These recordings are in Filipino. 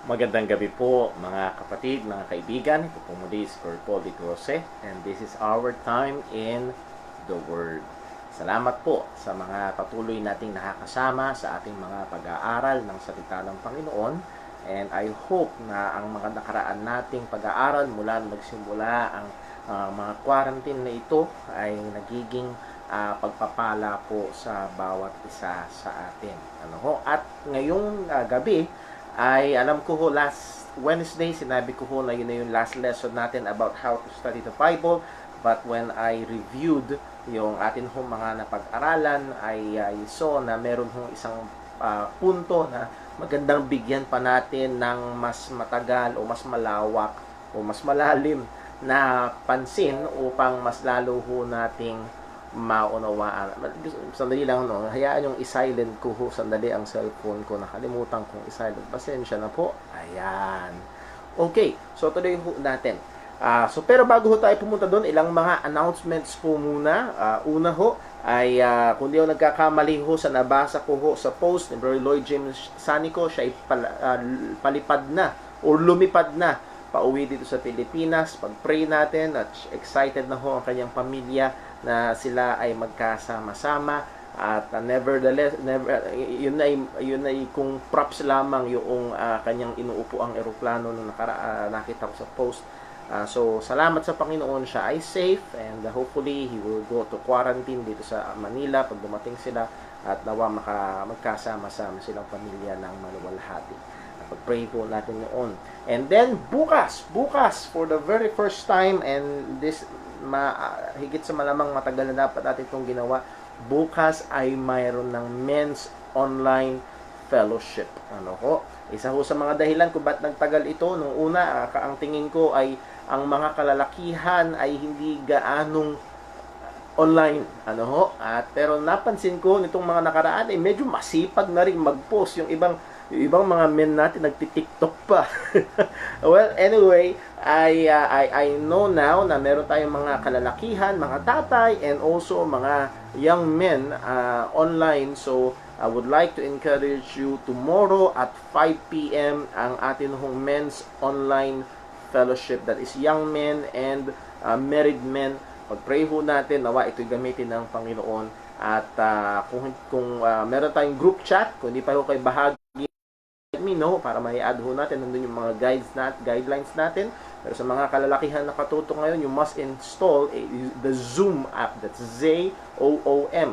Magandang gabi po mga kapatid, mga kaibigan. Ito po muli si Sir Paul Rose and this is our time in the Word. Salamat po sa mga patuloy nating nakakasama sa ating mga pag-aaral ng salita ng Panginoon. And I hope na ang mga nakaraan nating pag-aaral mula nagsimula ang mga quarantine na ito ay nagiging pagpapala po sa bawat isa sa atin. At ngayong gabi, ay alam ko ho last Wednesday sinabi ko ho na yun na yung last lesson natin about how to study the Bible, but when I reviewed yung atin ho mga napag-aralan ay saw na meron ho isang punto na magandang bigyan pa natin ng mas matagal o mas malawak o mas malalim na pansin upang mas lalo ho nating maunawaan. Sandali lang, no? Hayaan yung i-silent ko ho. Sandali ang cellphone ko. Nakalimutan kong i-silent. Pasensya na po. Ayan. Okay. So, tuloy ho natin. Pero bago ho tayo pumunta doon, ilang mga announcements po muna. Una ho, ay kung di ako nagkakamali ho sa nabasa ko ho sa post ni Brother Lloyd James Sanico, siya ay palipad na o lumipad na pauwi dito sa Pilipinas. Pag-pray natin at excited na ho ang kanyang pamilya na sila ay magkasama-sama at nevertheless yun ay kung props lamang yung kanyang inuupo ang eroplano nung nakita ko sa post. So salamat sa Panginoon, siya ay safe and hopefully he will go to quarantine dito sa Manila pag dumating sila at nawa magkasama-sama silang pamilya ng maluwalhati. Pag-pray po natin noon. And then bukas for the very first time, and this higit sa malamang matagal na dapat natin itong ginawa, bukas ay mayroon ng men's online fellowship. Isa ho sa mga dahilan kung ba't nagtagal ito. Nung una, ang tingin ko ay ang mga kalalakihan ay hindi gaanong online. Pero napansin ko nitong mga nakaraan ay medyo masipag na rin mag-post. Yung ibang mga men natin nagti-TikTok pa. Well, anyway, I know now na meron tayong mga kalalakihan, mga tatay, and also mga young men online. So, I would like to encourage you tomorrow at 5 p.m. ang atin hong men's online fellowship. That is young men and married men. Pag-pray ho natin, nawa ito'y gamitin ng Panginoon. At kung meron tayong group chat, kung hindi pa ho kayo bahagi, let me know para mai-add ho natin. Nandun yung mga guidelines natin. Pero sa mga kalalakihan na katuto ngayon, you must install the Zoom app. That's Z-O-O-M.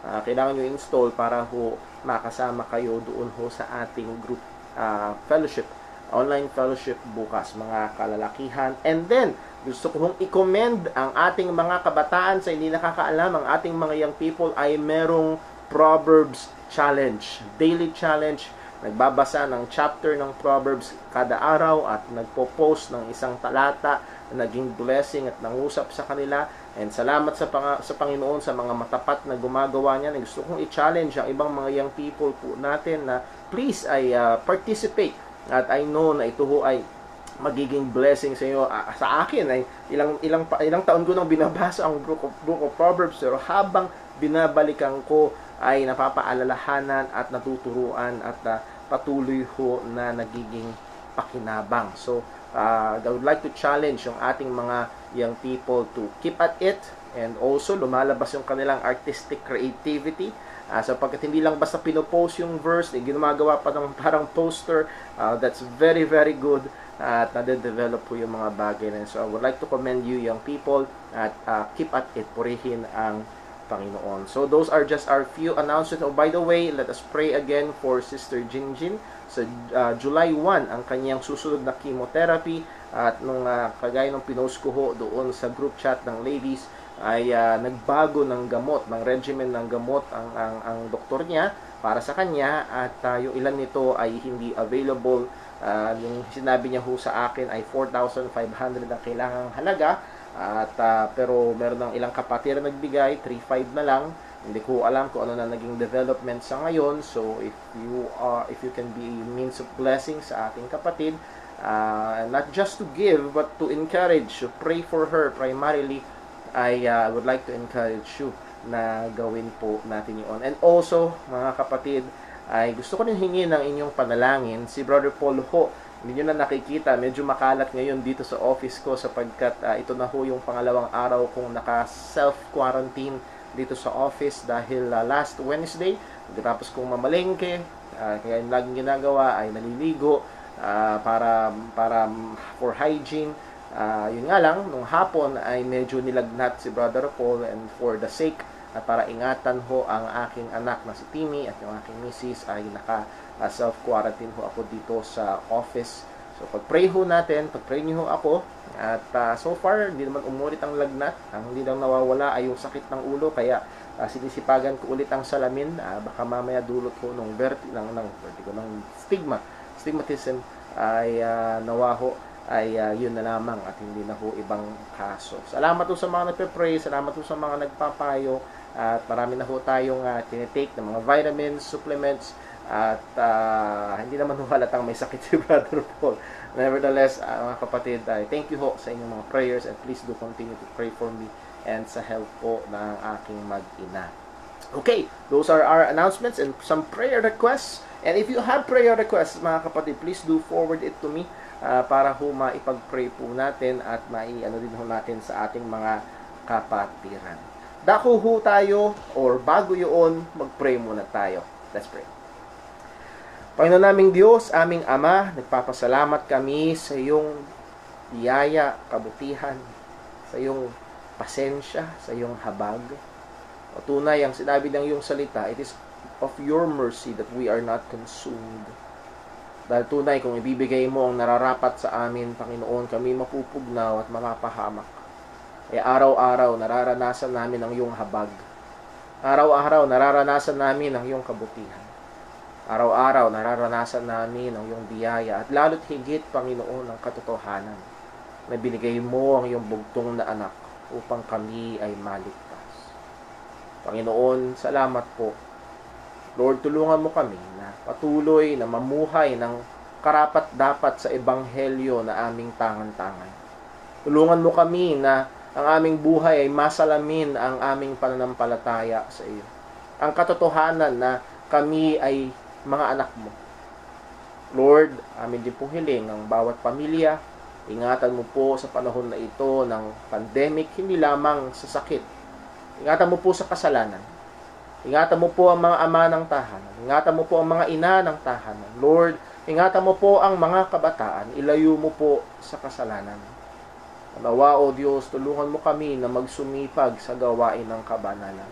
Kailangan nyo install para ho makasama kayo doon ho sa ating group fellowship, online fellowship bukas, mga kalalakihan. And then, gusto ko hong i-commend ang ating mga kabataan sa hindi nakakaalam. Ang ating mga young people ay merong Proverbs Challenge, daily challenge. Nagbabasa ng chapter ng Proverbs kada araw at nagpo-post ng isang talata na naging blessing at nangusap sa kanila. And salamat sa Panginoon sa mga matapat na gumagawa niya. Gusto kong i-challenge ang ibang mga young people po natin na please ay participate. At I know na ito ho ay magiging blessing sa inyo. Sa akin ay ilang taon ko nang binabasa ang book of Proverbs, pero habang binabalikan ko ay napapaalalahanan at natuturuan at patuloy ho na nagiging pakinabang. So, I would like to challenge yung ating mga young people to keep at it, and also lumalabas yung kanilang artistic creativity. Sapagkat hindi lang basta pinopost yung verse, ginagawa pa ng parang poster. That's very, very good. At nade-develop po yung mga bagay na. So, I would like to commend you, young people, at keep at it. Purihin ang Panginoon. So, those are just our few announcements. Oh, by the way, let us pray again for Sister Jinjin. Sa July 1, ang kanyang susunod na chemotherapy. At nung kagaya ng pinost ko ho doon sa group chat ng ladies, ay nagbago ng gamot, ng regimen ng gamot ang doktor niya para sa kanya. At yung ilan nito ay hindi available. Yung sinabi niya ho sa akin ay 4,500 ang kailangang halaga. At pero meron ng ilang kapatid na nagbigay 3,500 na lang. Hindi ko alam kung ano na naging development sa ngayon. So if you can be means of blessing sa ating kapatid, not just to give but to encourage, to pray for her primarily, I would like to encourage you na gawin po natin yun. And also mga kapatid, ay gusto ko rin hingin ng inyong panalangin. Si Brother Paul ho, hindi nyo na nakikita, medyo makalat ngayon dito sa office ko sapagkat ito na ho yung pangalawang araw kong naka-self-quarantine dito sa office dahil last Wednesday, tapos kong mamalengke, kaya yung laging ginagawa ay naliligo para for hygiene. Yun nga lang, nung hapon ay medyo nilagnat si Brother Paul, and for the sake at para ingatan ho ang aking anak na si Timmy at yung aking misis ay self-quarantine ho ako dito sa office. So pag-pray ho natin, pag-pray niyo ho ako, at so far hindi naman umulit ang lagnat. Ang hindi lang nawawala ay yung sakit ng ulo, kaya sinisipagan ko ulit ang salamin. Baka mamaya dulot ho ng stigmatism ay nawa ho ay yun na lamang at hindi na ho ibang kaso. Salamat ho sa mga nagpe-pray, salamat ho sa mga nagpapayo, at marami na ho tayong tinitake ng mga vitamins, supplements, at hindi naman ho halatang may sakit si Brother Paul. Nevertheless, mga kapatid, thank you ho sa inyong mga prayers, and please do continue to pray for me and sa health po ng aking mag-ina. Okay, those are our announcements and some prayer requests. And if you have prayer requests, mga kapatid, please do forward it to me para ho maipag-pray po natin at mai-ano din ho natin sa ating mga kapatiran. Dako ho tayo, or bago yun, mag-pray muna tayo. Let's pray. Panginoon naming Diyos, aming Ama, nagpapasalamat kami sa iyong biyaya, kabutihan, sa iyong pasensya, sa iyong habag. O tunay, ang sinabi ng iyong salita, it is of your mercy that we are not consumed. Dahil tunay, kung ibibigay mo ang nararapat sa amin, Panginoon, kami mapupugnaw at mapapahamak. Araw-araw, nararanasan namin ang iyong habag. Araw-araw, nararanasan namin ang iyong kabutihan. Araw-araw, nararanasan namin ang iyong biyaya. At lalo't higit, Panginoon, ang katotohanan na binigay mo ang iyong bugtong na anak upang kami ay maligtas. Panginoon, salamat po. Lord, tulungan mo kami na patuloy na mamuhay ng karapat-dapat sa ebanghelyo na aming tangan-tangan. Tulungan mo kami na ang aming buhay ay masalamin ang aming pananampalataya sa iyo. Ang katotohanan na kami ay mga anak mo. Lord, amin din pong hiling ang bawat pamilya. Ingatan mo po sa panahon na ito ng pandemic, hindi lamang sa sakit. Ingatan mo po sa kasalanan. Ingatan mo po ang mga ama ng tahanan. Ingatan mo po ang mga ina ng tahanan. Lord, ingatan mo po ang mga kabataan. Ilayo mo po sa kasalanan. Nawa, O Diyos, tulungan mo kami na magsumipag sa gawain ng kabanalan.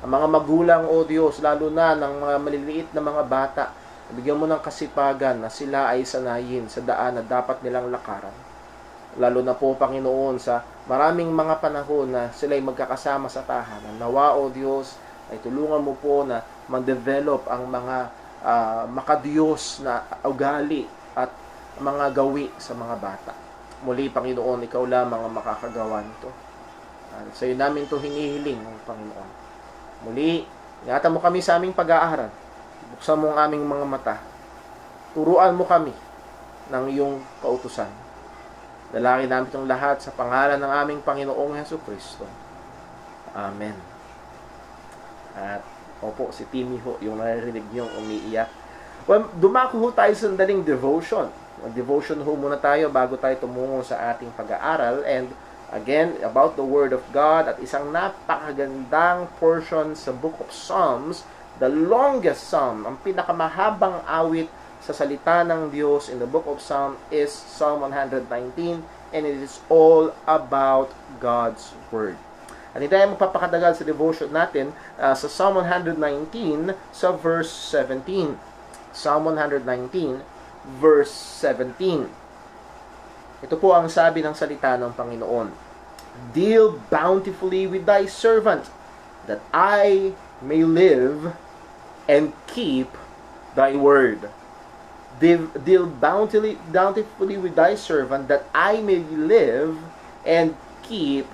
Ang mga magulang, O Diyos, lalo na ng mga maliliit na mga bata, bigyan mo ng kasipagan na sila ay sanayin sa daan na dapat nilang lakaran. Lalo na po, Panginoon, sa maraming mga panahon na sila ay magkakasama sa tahanan. Nawa, O Diyos, ay tulungan mo po na ma-develop ang mga makadiyos na ugali at mga gawi sa mga bata. Muli, Panginoon, ikaw lamang ang makakagawa nito. Sa iyo namin ito hinihiling, Panginoon. Muli, ingatan mo kami sa aming pag-aaral. Buksan mo ang aming mga mata. Turuan mo kami ng iyong kautusan. Dalangin namin itong lahat sa pangalan ng aming Panginoong Jesucristo. Amen. At opo, si Timmy ho, yung naririnig niyong umiiyak. Well, dumako ho tayo sa sandaling devotion. Devotion ho muna tayo bago tayo tumungo sa ating pag-aaral. And again, about the Word of God at isang napakagandang portion sa Book of Psalms, the longest psalm, ang pinakamahabang awit sa salita ng Diyos in the Book of Psalms is Psalm 119, and it is all about God's Word. At hindi tayo magpapakadagal sa devotion natin sa Psalm 119 sa verse 17. Psalm 119 verse 17. Ito po ang sabi ng salita ng Panginoon. Deal bountifully with thy servant, that I may live and keep thy word. Deal bountifully with thy servant, that I may live and keep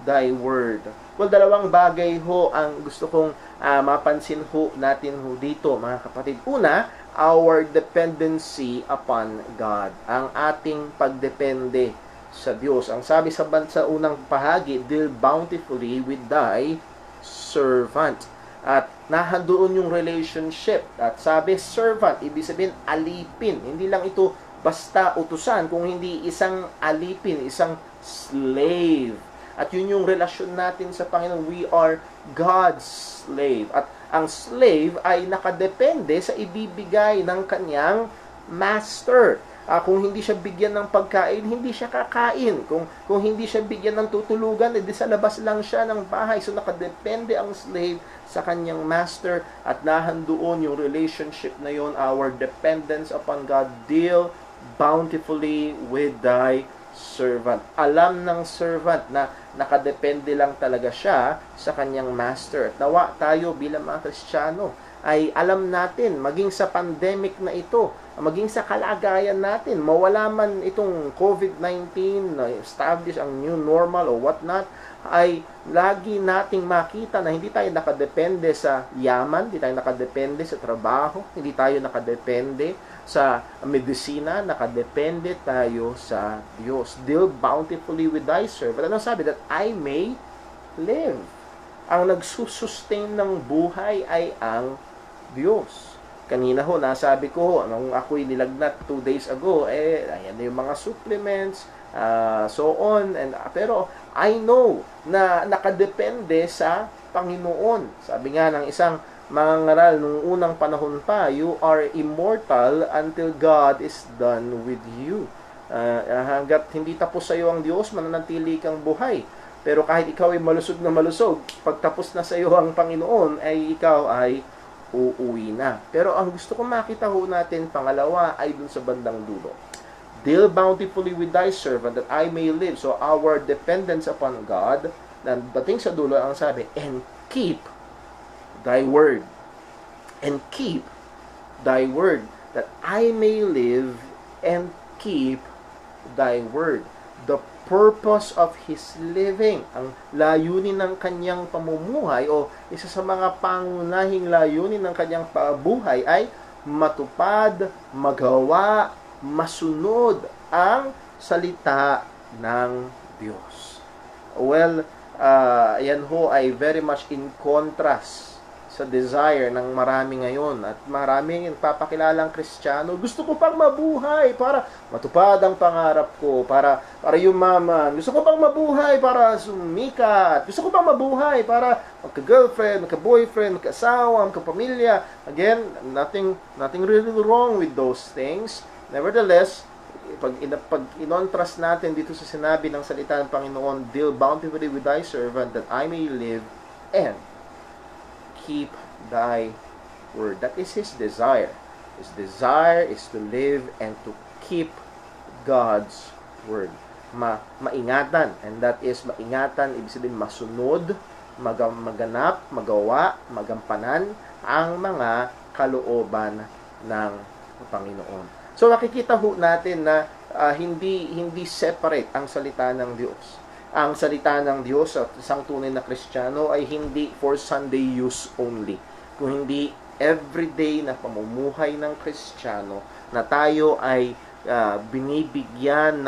thy word. Well, dalawang bagay ho ang gusto kong mapansin ho natin ho dito, mga kapatid. Una, our dependency upon God. Ang ating pagdepende sa Diyos. Ang sabi sa unang bahagi, deal bountifully with thy servant. At nahandoon yung relationship. At sabi, servant, ibig sabihin, alipin. Hindi lang ito basta utusan, kung hindi isang alipin, isang slave. At yun yung relasyon natin sa Panginoon. We are God's slave. At ang slave ay nakadepende sa ibibigay ng kanyang master. Kung hindi siya bigyan ng pagkain, hindi siya kakain. Kung hindi siya bigyan ng tutulugan, edi sa labas lang siya ng bahay. So nakadepende ang slave sa kanyang master at nahandoon yung relationship na yon, our dependence upon God. Deal bountifully with thy servant. Alam ng servant na nakadepende lang talaga siya sa kanyang master. At nawa tayo bilang mga Kristiyano ay alam natin, maging sa pandemic na ito, maging sa kalagayan natin, mawala man itong COVID-19, establish ang new normal o whatnot, ay lagi nating makita na hindi tayo nakadepende sa yaman, hindi tayo nakadepende sa trabaho, hindi tayo nakadepende sa medisina, nakadepende tayo sa Diyos. Deal bountifully with thy servant. Ano sabi? That I may live. Ang nagsusustain ng buhay ay ang Diyos. Kanina ho, nasabi ko, nung ako'y nilagnat 2 days ago, ayan na yung mga supplements, so on. Pero I know na nakadepende sa Panginoon. Sabi nga ng isang mangaral nung unang panahon pa, you are immortal until God is done with you. Hanggat hindi tapos sa iyo ang Diyos, mananatili kang buhay. Pero kahit ikaw ay malusog na malusog, pagtapos na sa iyo ang Panginoon, ay ikaw ay uuwi na. Pero ang gusto kong makita ho natin, pangalawa, ay dun sa bandang dulo. Deal bountifully with thy servant that I may live. So our dependence upon God, na dating sa dulo, ang sabi, and keep thy word. And keep thy word, that I may live and keep thy word. The purpose of his living, ang layunin ng kanyang pamumuhay o isa sa mga pangunahing layunin ng kanyang pabuhay ay matupad, magawa, masunod ang salita ng Diyos. Well, yan ho ay very much in contrast sa desire ng marami ngayon. At maraming papakilalang Kristiyano, gusto ko pang mabuhay para matupad ang pangarap ko, para yumaman. Gusto ko pang mabuhay para sumikat. Gusto ko pang mabuhay para magka-girlfriend, magka-boyfriend, magka-asawa, magka-pamilya. Again, nothing really wrong with those things. Nevertheless, pag in-contrast natin dito sa sinabi ng salita ng Panginoon, deal bountifully with thy servant that I may live and keep thy word. That is his desire. His desire is to live and to keep God's word. Maingatan. And that is maingatan, ibig sabihin masunod, maganap, magawa, magampanan ang mga kalooban ng Panginoon. So makikita ho natin na hindi separate ang salita ng Diyos. Ang salita ng Diyos at isang tunay na Kristiyano ay hindi for Sunday use only. Kung hindi everyday na pamumuhay ng Kristiyano na tayo ay binibigyan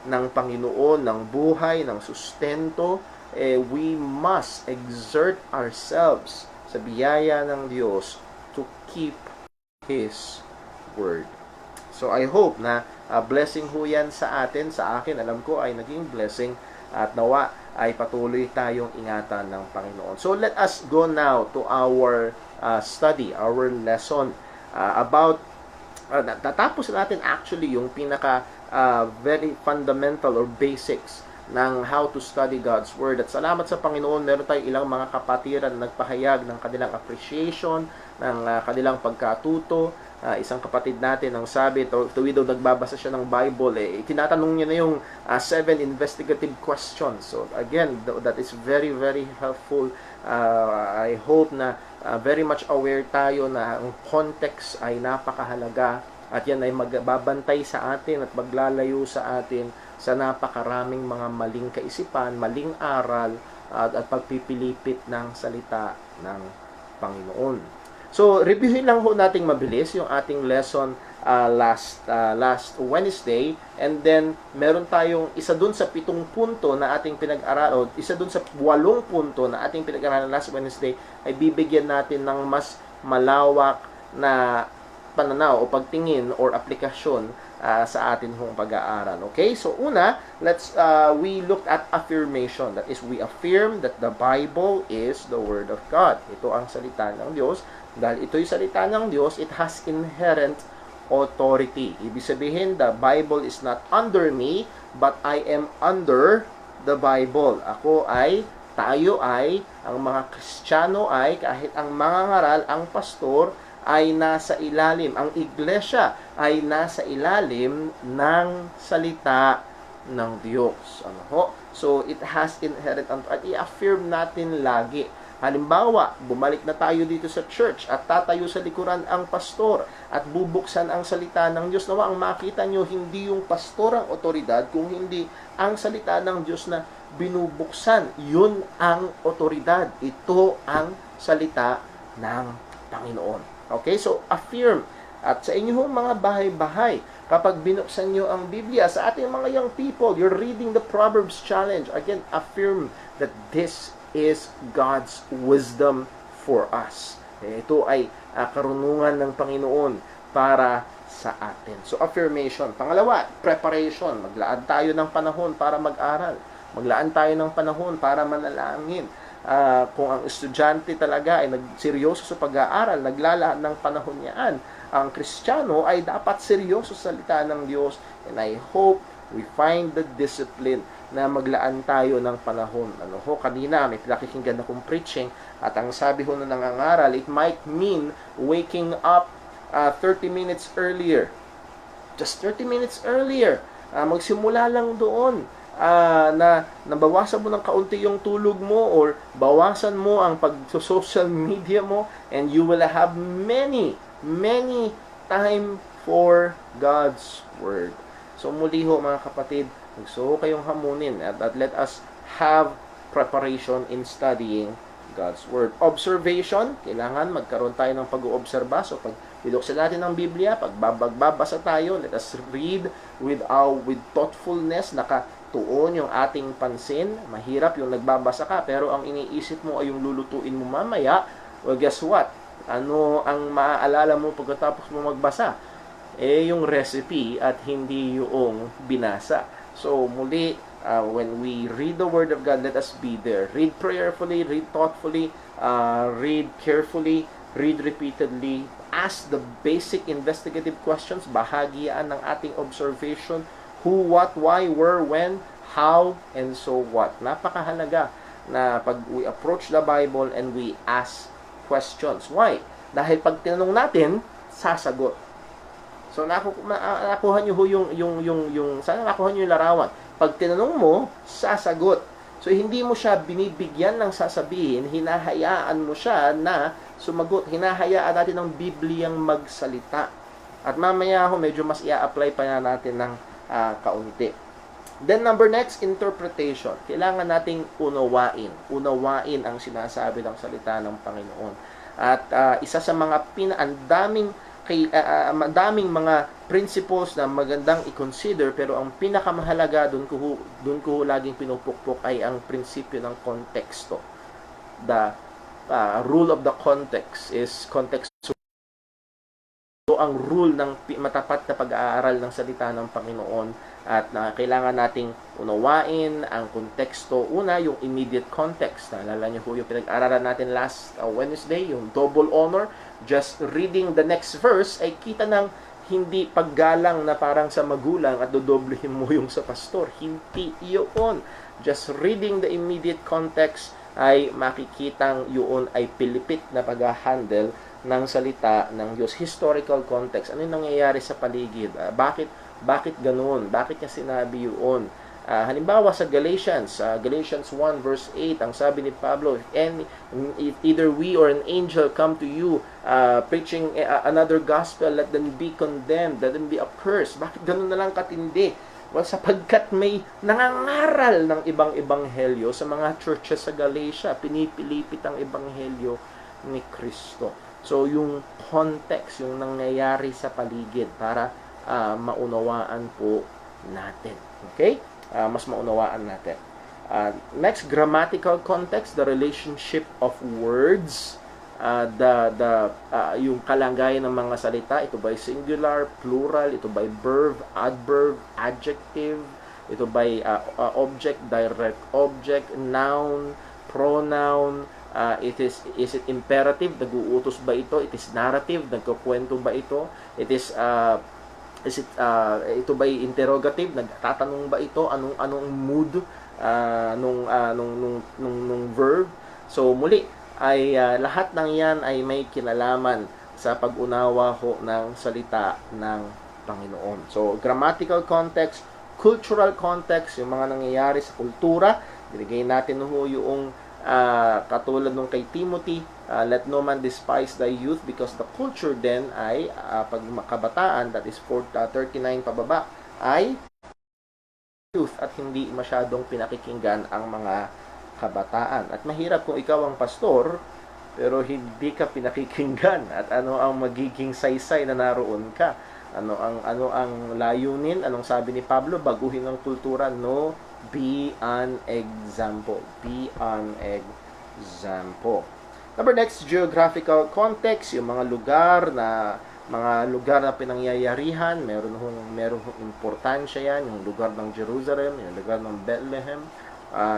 ng Panginoon, ng buhay, ng sustento, we must exert ourselves sa biyaya ng Diyos to keep His Word. So I hope na blessing ho yan sa atin, sa akin, alam ko ay naging blessing at nawa ay patuloy tayong ingatan ng Panginoon. So let us go now to our study, our lesson about natapos natin actually yung pinaka very fundamental or basics ng how to study God's Word. At salamat sa Panginoon, meron tayong ilang mga kapatiran na nagpahayag ng kanilang appreciation, ng kanilang pagkatuto. Isang kapatid natin ang sabi, tuwi daw nagbabasa siya ng Bible, tinatanong niya na yung 7 investigative questions. So again, that is very, very helpful. I hope na very much aware tayo na ang context ay napakahalaga at yan ay magbabantay sa atin at maglalayo sa atin sa napakaraming mga maling kaisipan, maling aral at pagpipilipit ng salita ng Panginoon. So, reviewin lang ho nating mabilis yung ating lesson last Wednesday, and then meron tayong isa dun sa 7 punto na ating pinag-aralan, isa dun sa 8 punto na ating pinag-aralan last Wednesday, ay bibigyan natin ng mas malawak na pananaw o pagtingin or aplikasyon sa atin hong pag-aaral. Okay? So una, we looked at affirmation. That is, we affirm that the Bible is the Word of God. Ito ang salita ng Diyos. Dahil ito'y salita ng Diyos, it has inherent authority. Ibig sabihin, the Bible is not under me, but I am under the Bible. Tayo ay, ang mga Kristiyano ay, kahit ang mangangaral, ang pastor, ay nasa ilalim. Ang iglesia ay nasa ilalim ng salita ng Diyos. So, it has inherent at i-affirm natin lagi. Halimbawa, bumalik na tayo dito sa church at tatayo sa likuran ang pastor at bubuksan ang salita ng Diyos. Nawa, ang makita nyo, hindi yung pastor ang otoridad, kung hindi ang salita ng Diyos na binubuksan. Yun ang otoridad. Ito ang salita ng Panginoon. Okay, so affirm. At sa inyong mga bahay-bahay, kapag binuksan nyo ang Biblia, sa ating mga young people, you're reading the Proverbs Challenge. Again, affirm that this is God's wisdom for us. Ito ay karunungan ng Panginoon para sa atin. So, affirmation. Pangalawa, preparation. Maglaan tayo ng panahon para mag-aral. Maglaan tayo ng panahon para manalangin. Kung ang estudyante talaga ay seryoso sa pag-aaral, naglalaan ng panahon niyan, ang Kristiyano ay dapat seryoso sa salita ng Diyos. And I hope we find the discipline na maglaan tayo ng panahon. Kanina may pinakikinggan akong preaching at ang sabi ho na nangangaral, it might mean waking up 30 minutes earlier. Just 30 minutes earlier. Magsimula lang doon. Na nabawasan mo ng kaunti yung tulog mo or bawasan mo ang pag-social media mo, and you will have many time for God's Word. So muli ho mga kapatid, gusto kayong hamunin at let us have preparation in studying God's Word. Observation, kailangan magkaroon tayo ng pag-oobserba. So pag binuksan natin ang Biblia, pag bagbabasa tayo, let us read with thoughtfulness, tuon yung ating pansin. Mahirap yung nagbabasa ka, pero ang iniisip mo ay yung lulutuin mo mamaya. Well, guess what? Ano ang maaalala mo pagkatapos mo magbasa? Yung recipe at hindi yung binasa. So, muli, when we read the Word of God, let us be there. Read prayerfully, read thoughtfully, read carefully, read repeatedly. Ask the basic investigative questions. Bahagi yan ng ating observation. Who, what, why, where, when, how, and so what. Napakahalaga na pag we approach the Bible and we ask questions. Why? Dahil pag tinanong natin, sasagot. So nakuha niyo sana nakuha niyo yung larawan. Pag tinanong mo, sasagot. So hindi mo siya binibigyan ng sasabihin, hinahayaan mo siya na sumagot. Hinahayaan natin ng Bibliyang magsalita. At mamaya medyo mas i-apply pa natin ng kaunti. Then next, interpretation. Kailangan nating unawain ang sinasabi ng salita ng Panginoon. At isa sa mga daming mga principles na magandang i-consider, pero ang pinakamahalaga doon ko laging pinupukpok ay ang prinsipyo ng konteksto. The rule of the context is context. So, ang rule ng matapat na pag-aaral ng salita ng Panginoon, at kailangan nating unawain ang konteksto. Una, yung immediate context. Naalala niyo yung pinag-aralan natin last Wednesday, yung double honor. Just reading the next verse ay kita ng hindi paggalang na parang sa magulang at dodoblehin mo yung sa pastor. Hindi yun. Just reading the immediate context ay makikitang yun ay pilipit na pag-handle ng salita ng Diyos. Historical context. Ano yung nangyayari sa paligid? Bakit ganoon? Bakit niya sinabi yun? Halimbawa sa Galatians 1 verse 8, ang sabi ni Pablo, if either we or an angel come to you preaching another gospel, let them be condemned, let them be accursed. Bakit ganoon na lang katindi? Well, sapagkat may nangangaral ng ibang ebanghelyo sa mga churches sa Galatia, pinipilipit ang ebanghelyo ni Kristo. So, yung context, yung nangyayari sa paligid para maunawaan po natin. Okay? Mas maunawaan natin. Next, grammatical context, the relationship of words, yung kalagayan ng mga salita, ito ba singular, plural, ito ba verb, adverb, adjective, ito ba object, direct object, noun, pronoun, is it imperative, nag-uutos ba ito, it is narrative, nagkukwento ba ito, ito ba interrogative, nagtatanong ba ito, anong mood nung verb. So muli ay lahat ng yan ay may kinalaman sa pag-unawa ho ng salita ng Panginoon. So grammatical context, cultural context, yung mga nangyayari sa kultura, binigay natin ho yung katulad nung kay Timothy, let no man despise thy youth, because the culture then ay pag kabataan, that is 39 pababa, ay youth at hindi masyadong pinakikinggan ang mga kabataan. At mahirap kung ikaw ang pastor pero hindi ka pinakikinggan, at ano ang magiging saysay na naroon ka. Ano ang layunin? Anong sabi ni Pablo? Baguhin ang kultura. No, be an example. Be an example. Number next, geographical context, yung mga lugar na pinangyayarihan, meron hong importansya yan, yung lugar ng Jerusalem, yung lugar ng Bethlehem,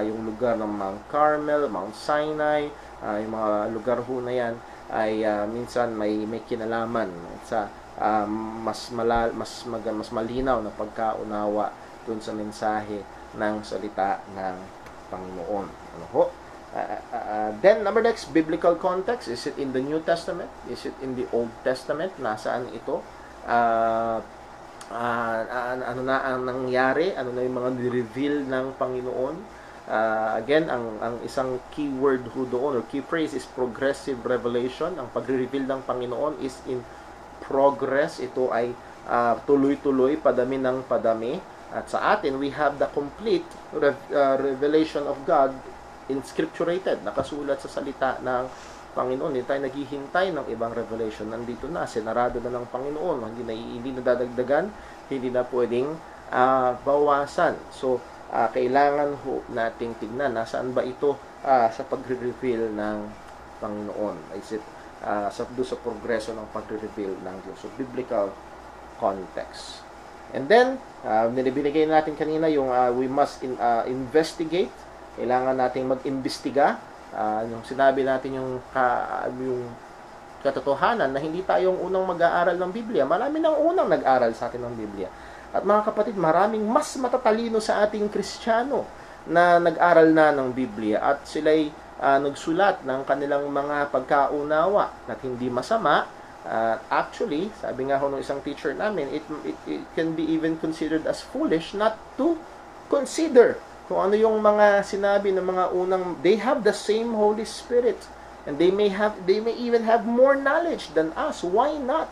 yung lugar ng Mount Carmel, Mount Sinai, yung mga lugar ho na yan ay minsan may kinalaman sa mas malinaw na pagkaunawa dun sa mensahe ng salita ng Panginoon. Ano ho? Then, number next, biblical context. Is it in the New Testament? Is it in the Old Testament? Nasaan ito? Ano na ang nangyari? Ano na yung mga ni-reveal ng Panginoon? Again, ang isang keyword ho doon, or key phrase, is progressive revelation. Ang pagre-reveal ng Panginoon is in progress. Ito ay tuloy-tuloy, padami ng padami. At sa atin, we have the complete revelation of God inscripturated, nakasulat sa salita ng Panginoon. Hindi tayo naghihintay ng ibang revelation. Nandito na, sinarado na ng Panginoon. Hindi na dadagdagan, hindi na pwedeng bawasan. So, kailangan ho nating tignan, nasaan ba ito sa pagre-reveal ng Panginoon? Is it sa progreso ng pagre-reveal ng Diyos? So, biblical context. And then, binigay natin kanina yung we must investigate. Kailangan nating mag-imbestiga. Yung sinabi natin yung katotohanan na hindi tayong unang mag-aaral ng Biblia. Marami nang unang nag-aral sa atin ng Biblia. At mga kapatid, maraming mas matatalino sa ating Kristiyano na nag-aral na ng Biblia at sila'y nagsulat ng kanilang mga pagkaunawa at hindi masama. Actually, sabi nga ho ng isang teacher namin, it can be even considered as foolish not to consider kung ano yung mga sinabi ng mga unang. They have the same Holy Spirit and they may even have more knowledge than us. Why not?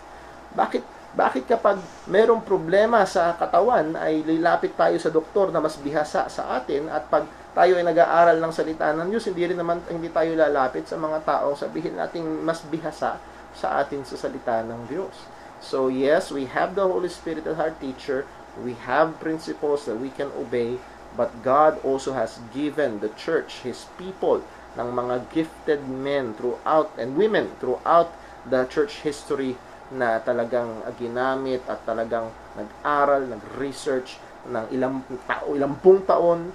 Bakit kapag merong problema sa katawan ay lilapit tayo sa doktor na mas bihasa sa atin, at pag tayo ay nag-aaral ng salita ng Diyos, hindi tayo lalapit sa mga tao sabihin natin mas bihasa sa atin sa salita ng Diyos. So yes, we have the Holy Spirit as our teacher. We have principles that we can obey. But God also has given the church, His people, ng mga gifted men throughout and women throughout the church history na talagang ginamit at talagang nag-aral, nag-research ng ilampung taon.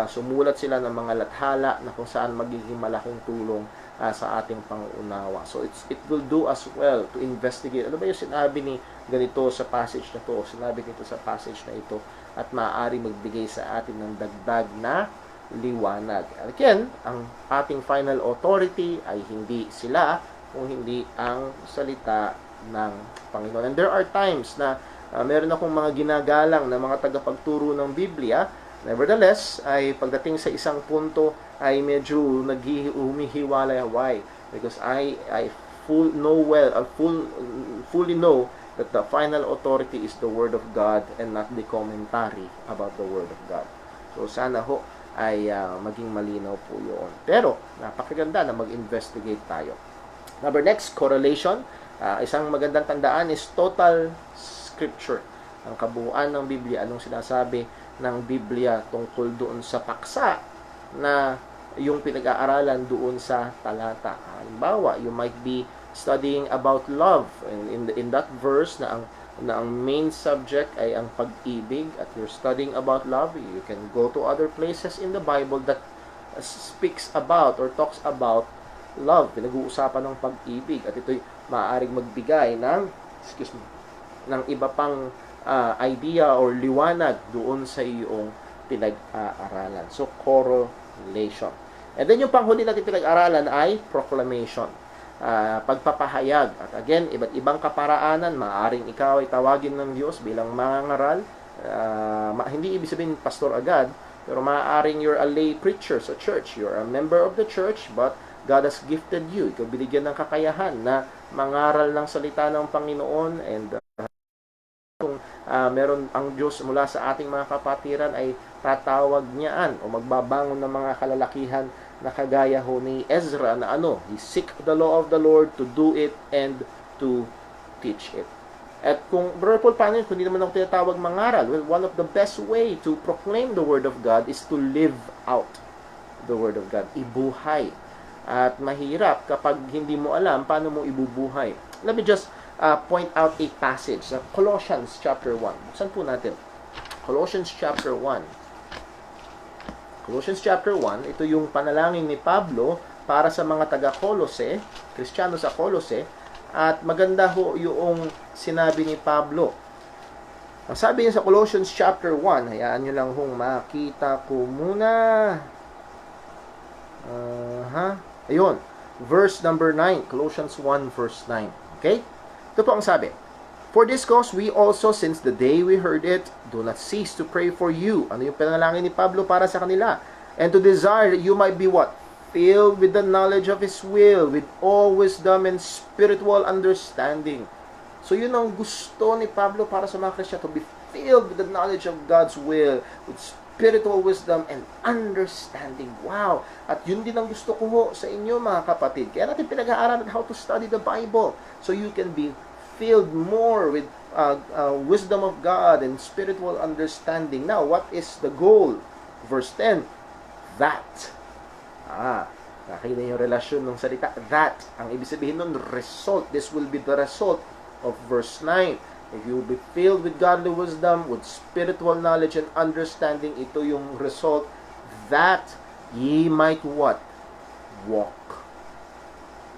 Sumulat sila ng mga lathala na kung saan magiging malaking tulong sa ating pangunawa. So it will do us well to investigate. Ano ba yung sinabi ni ganito sa passage na to? Sinabi nito sa passage na ito, at maaari magbigay sa atin ng dagdag na liwanag. Again, ang ating final authority ay hindi sila, kung hindi ang salita ng Panginoon. And there are times na meron akong mga ginagalang na mga tagapagturo ng Biblia. Nevertheless, ay pagdating sa isang punto ay medyo humihiwalay. Why? Because I fully know that the final authority is the Word of God and not the commentary about the Word of God. So sana ho ay maging malinaw po yun. Pero napakaganda na mag-investigate tayo. Next, correlation. Isang magandang tandaan is total scripture. Ang kabuuan ng Biblia, anong sinasabi ng Biblia tungkol doon sa paksa na yung pinag-aaralan doon sa talata. Halimbawa, you might be studying about love, and in that verse na ang main subject ay ang pag-ibig, at you're studying about love, you can go to other places in the Bible that speaks about or talks about love. Pinag-uusapan ng pag-ibig, at ito'y maaaring magbigay ng iba pang idea or liwanag doon sa iyong pinag-aaralan. So, correlation. And then yung panghuli natin pinag-aralan ay proclamation. Pagpapahayag. At again, iba't ibang kaparaanan. Maaaring ikaw ay tawagin ng Diyos bilang mangangaral. Hindi ibig sabihin pastor agad, pero maaaring you're a lay preacher sa church. You're a member of the church, but God has gifted you. Ikaw binigyan ng kakayahan na mangaral ng salita ng Panginoon, and kung meron ang Diyos mula sa ating mga kapatiran, ay tatawag niyaan o magbabangon ng mga kalalakihan na kagaya ho ni Ezra na he seek the law of the Lord to do it and to teach it. At kung, Brother Paul, paano yun? Kung hindi naman ako tinatawag mangaral, well, one of the best way to proclaim the Word of God is to live out the Word of God. Ibuhay. At mahirap kapag hindi mo alam paano mo ibubuhay. Let me just point out a passage sa Colossians chapter 1. Buksan po natin. Colossians chapter 1. Colossians chapter 1, ito yung panalangin ni Pablo para sa mga taga-Colose, Kristiyano sa Colose, at maganda ho yung sinabi ni Pablo. Ang sabi niya sa Colossians chapter 1, hayaan nyo lang hong makita ko muna. Ayun, verse number 9, Colossians 1 verse 9. Okay? Ito po ang sabi. For this cause, we also, since the day we heard it, do not cease to pray for you. Ano yung panalangin ni Pablo para sa kanila? And to desire that you might be what? Filled with the knowledge of His will, with all wisdom and spiritual understanding. So yun ang gusto ni Pablo para sa mga Kristiyan, to be filled with the knowledge of God's will, with spiritual wisdom and understanding. Wow! At yun din ang gusto ko ho sa inyo, mga kapatid. Kaya natin pinag-aaralan how to study the Bible, so you can be filled more with wisdom of God and spiritual understanding. Now, what is the goal? Verse 10, that. Nakita niyo yung relasyon ng salita. That. Ang ibig sabihin nun, result. This will be the result of verse 9. If you will be filled with godly wisdom, with spiritual knowledge and understanding, ito yung result. That ye might what? Walk.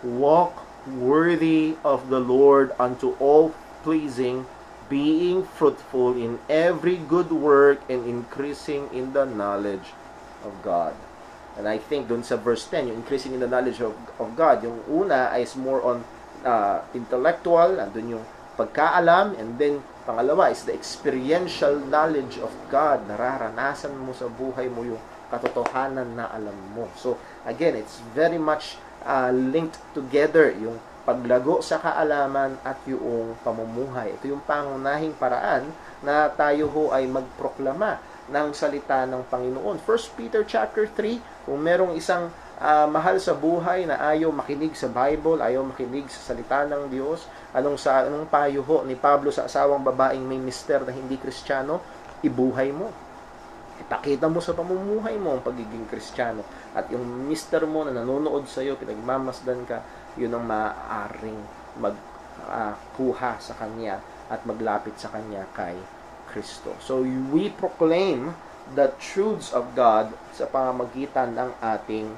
Walk worthy of the Lord unto all pleasing, being fruitful in every good work and increasing in the knowledge of God. And I think dun sa verse 10, yung increasing in the knowledge of God, yung una is more on intellectual, andun yung pagkaalam, and then pangalawa is the experiential knowledge of God. Nararanasan mo sa buhay mo yung katotohanan na alam mo. So again, it's very much linked together, yung paglago sa kaalaman at yung pamumuhay. Ito yung pangunahing paraan na tayo ho ay magproklama ng salita ng Panginoon. 1 Peter chapter 3, kung merong isang mahal sa buhay na ayaw makinig sa Bible, ayaw makinig sa salita ng Diyos, anong payo ho ni Pablo sa asawang babaeng may mister na hindi Kristiyano? Ibuhay mo. Ipakita mo sa pamumuhay mo ang pagiging Kristiyano. At yung mister mo na nanonood sa iyo, pinagmamasdan ka, yun ang maaaring magkuha sa Kanya at maglapit sa Kanya kay Kristo. So, we proclaim the truths of God sa pamamagitan ng ating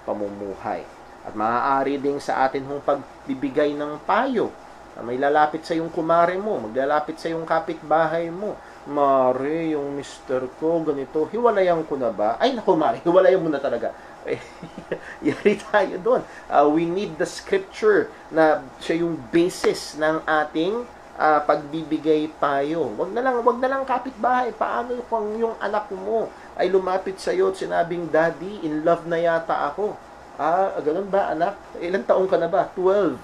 pamumuhay. At maaari ding sa atin hong pagbibigay ng payo. May lalapit sa yung kumare mo, maglalapit sa yung kapitbahay mo. Mare, yung mister ko, ganito, hiwalayan ko na ba? Ay, naku, Mare, hiwalayan mo na talaga. Yari tayo doon. We need the scripture na siya yung basis ng ating pagbibigay payo. Wag na lang kapitbahay. Paano kung yung anak mo ay lumapit sa iyo at sinabing, Daddy, in love na yata ako. Ganun ba, anak? Ilang taong ka na ba? 12.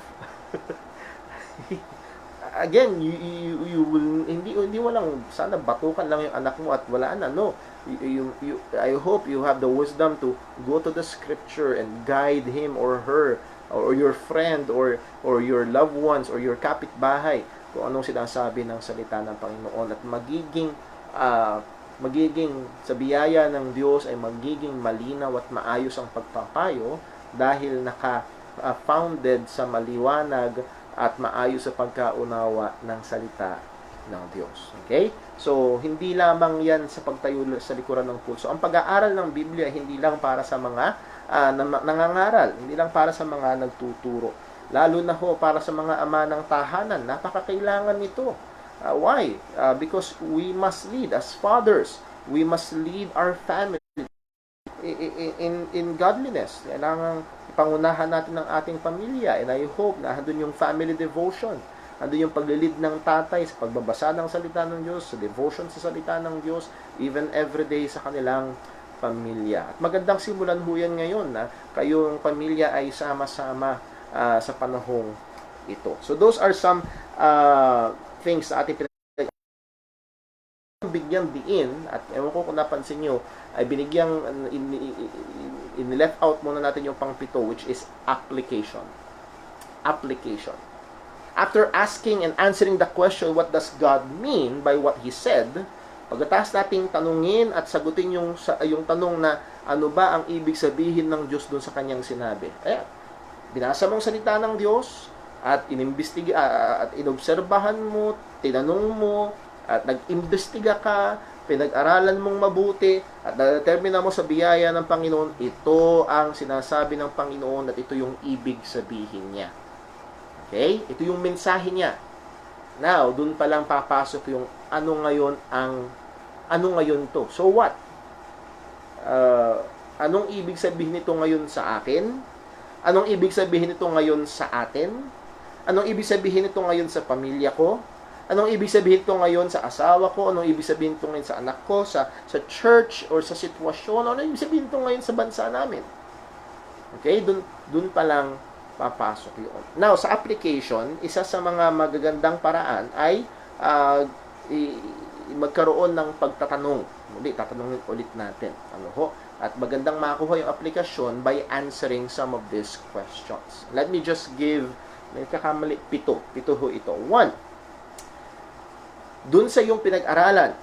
Again, you will hindi mo lang sana batukan lang yung anak mo at wala na, no. I hope you have the wisdom to go to the scripture and guide him or her or your friend or your loved ones or your kapitbahay kung anong sinasabi ng salita ng Panginoon at magiging sa biyaya ng Diyos ay magiging malinaw at maayos ang pagpapayo dahil founded sa maliwanag at maayos sa pagkaunawa ng salita ng Diyos. Okay? So, hindi lamang yan sa pagtayo sa likuran ng pulso. Ang pag-aaral ng Biblia, hindi lang para sa mga nangangaral, hindi lang para sa mga nagtuturo. Lalo na ho para sa mga ama ng tahanan, napakakailangan nito. Why? Because we must lead as fathers. We must lead our family in godliness. Kailangan ipangunahan natin ang ating pamilya. And I hope na andun yung family devotion. Andun yung paglilid ng tatay sa pagbabasa ng salita ng Diyos, sa devotion sa salita ng Diyos, even everyday sa kanilang pamilya. At magandang simulan ho yan ngayon na kayong pamilya ay sama-sama sa panahong ito. So those are some things sa ating bigyan diin, at ewan ko kung napansin nyo, ay binigyang in-left out muna natin yung pang-pito, which is application. Application. After asking and answering the question, what does God mean by what He said, pagkatapos nating tanungin at sagutin yung tanong na ano ba ang ibig sabihin ng Diyos doon sa kanyang sinabi. Binasa mong salita ng Diyos at inimbestiga at inobserbahan mo, tinanong mo, at nag-imbestiga ka, pinag-aralan mong mabuti, at na-determina mo sa biyaya ng Panginoon, ito ang sinasabi ng Panginoon at ito yung ibig sabihin niya. Okay? Ito yung mensahe niya. Now, dun pa lang papasok yung ano ngayon to. So what? Anong ibig sabihin nito ngayon sa akin? Anong ibig sabihin nito ngayon sa atin? Anong ibig sabihin nito ngayon sa pamilya ko? Anong ibig sabihin nito ngayon sa asawa ko? Anong ibig sabihin nito ngayon sa anak ko? Sa church or sa sitwasyon? Anong ibig sabihin nito ngayon sa bansa namin? Okay? Dun pa lang papasok yun. Now, sa application, isa sa mga magagandang paraan ay magkaroon ng pagtatanong. Muli, tatanungin ulit natin. Ano ho? At magandang makuha yung aplikasyon by answering some of these questions. Let me just give, may kakamali, pito ho ito. 1, dun sa yung pinag-aralan,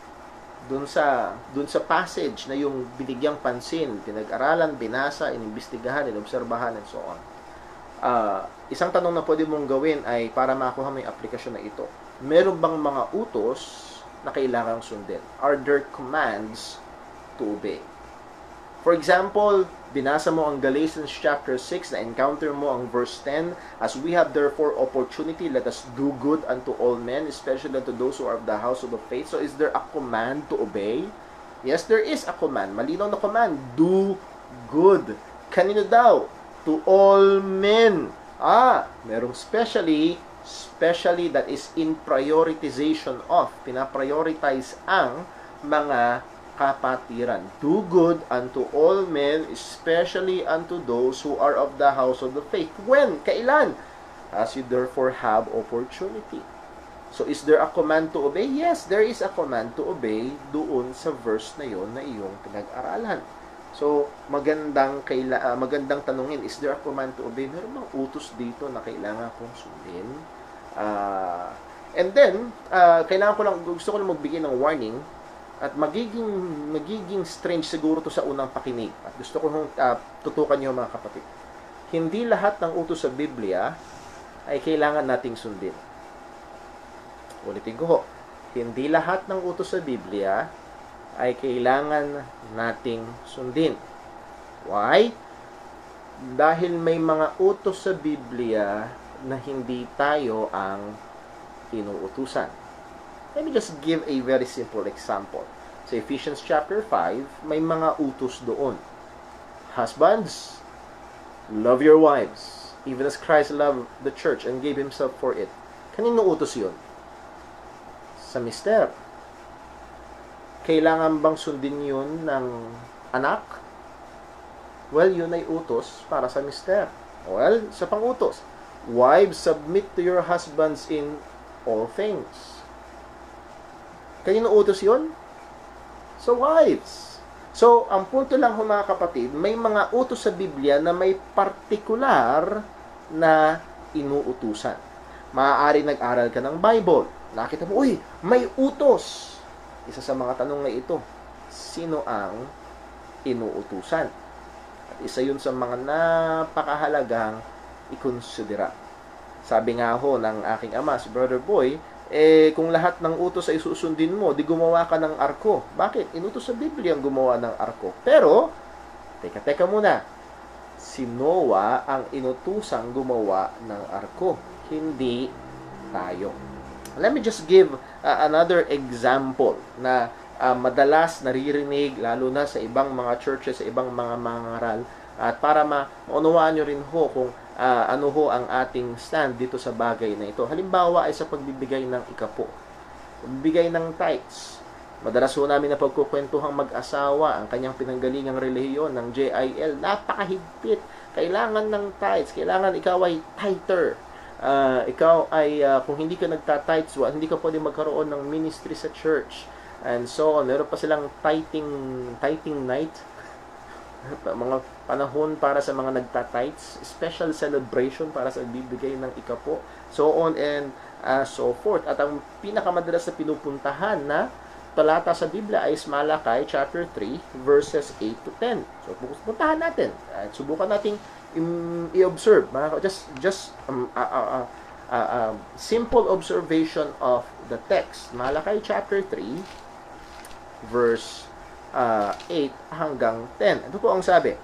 dun sa passage na yung binigyang pansin, pinag-aralan, binasa, inimbestigahan, inobserbahan, and so on. Isang tanong na pwede mong gawin ay para makuha mo yung aplikasyon na ito. Meron bang mga utos na kailangang sundin? Are there commands to obey? For example, binasa mo ang Galatians chapter 6 na encounter mo ang verse 10, as we have therefore opportunity, let us do good unto all men, especially unto those who are of the household of faith. So is there a command to obey? Yes, there is a command. Malinaw na command. Do good. Kanino daw? To all men. Merong specially that is in prioritization of. Pinaprioritize ang mga kapatiran. Do good unto all men, especially unto those who are of the household of faith. When? Kailan? As you therefore have opportunity. So, is there a command to obey? Yes, there is a command to obey doon sa verse na yon na iyong pinag-aralan. So, magandang tanungin, is there a command to obey? Meron bang utos dito na kailangan kong sundin? And then, gusto ko lang magbigay ng warning, at magiging strange siguro to sa unang pakinig. At gusto ko tutukan niyo mga kapatid. Hindi lahat ng utos sa Biblia ay kailangan nating sundin. Ulitin ko ho. Hindi lahat ng utos sa Biblia ay kailangan nating sundin. Why? Dahil may mga utos sa Biblia na hindi tayo ang inuutusan. Let me just give a very simple example. Sa Ephesians chapter 5, may mga utos doon. Husbands, love your wives, even as Christ loved the church and gave Himself for it. Kanino utos yun? Sa mister. Kailangan bang sundin yun ng anak? Well, yun ay utos para sa mister. Well, sa pang-utos, wives, submit to your husbands in all things. Kanino utos yun? So, wives. So, ang punto lang mga kapatid, may mga utos sa Biblia na may partikular na inuutusan. Maaari nag-aral ka ng Bible. Nakita mo, uy, may utos. Isa sa mga tanong na ito, sino ang inuutusan? At isa yun sa mga napakahalagang ikonsidera. Sabi nga ho ng aking ama, si Brother Boy, kung lahat ng utos ay susundin mo, di gumawa ka ng arko. Bakit? Inutos sa Biblia ang gumawa ng arko. Pero, teka muna, si Noah ang inutusang gumawa ng arko, hindi tayo. Let me just give another example na madalas naririnig, lalo na sa ibang mga churches, sa ibang mga mangaral, at para maunawaan nyo rin ho kung ano ho ang ating stand dito sa bagay na ito. Halimbawa ay sa pagbibigay ng ikapo. Pagbibigay ng tithes. Madalas ho namin na pagkukwentuhang mag-asawa, ang kanyang pinanggalingang relihiyon ng JIL, napakahigpit. Kailangan ng tithes. Kailangan ikaw ay tither. Ikaw ay, kung hindi ka nagta-tithes, hindi ka pwede magkaroon ng ministry sa church. And so on. Meron pa silang tithing night. Mga panahon para sa mga nagtatites, special celebration para sa bibigay ng ikapo, so on and so forth. At ang pinakamadalas na pinupuntahan na talata sa Biblia ay Malakay chapter 3 verses 8 to 10. So puntahan natin at subukan nating i-observe. Just simple observation of the text. Malakay chapter 3 verse 8 hanggang 10. Ito po ang sabi.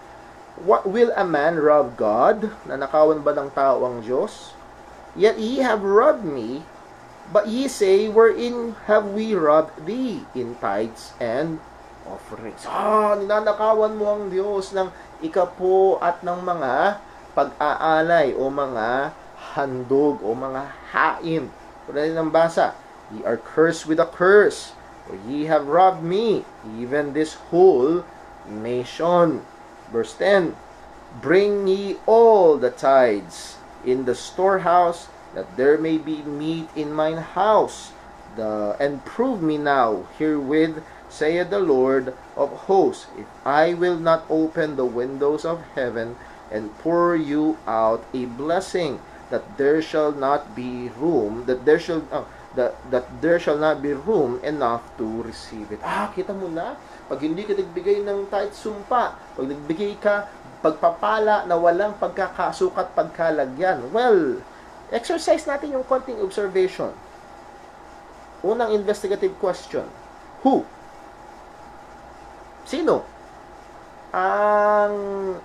What will a man rob God? Nanakawan ba ng tao ang Diyos? Yet ye have robbed me, but ye say, wherein have we robbed thee? In tithes and offerings. Ninanakawan mo ang Diyos ng ikapo at ng mga pag-aalay o mga handog o mga hain. Tulad ng basa, ye are cursed with a curse, for ye have robbed me, even this whole nation. Verse 10, bring ye all the tithes in the storehouse, that there may be meat in mine house. And prove me now herewith, saith the Lord of hosts, if I will not open the windows of heaven and pour you out a blessing, that there shall not be room, that there shall not be room enough to receive it. Kita mo na, pag hindi ka nagbigay ng tithe, sumpa. Pag nagbigay ka, pagpapala na walang pagkakasukat, pagkalagyan. Well, exercise natin yung konting observation. Unang investigative question. Who? Sino ang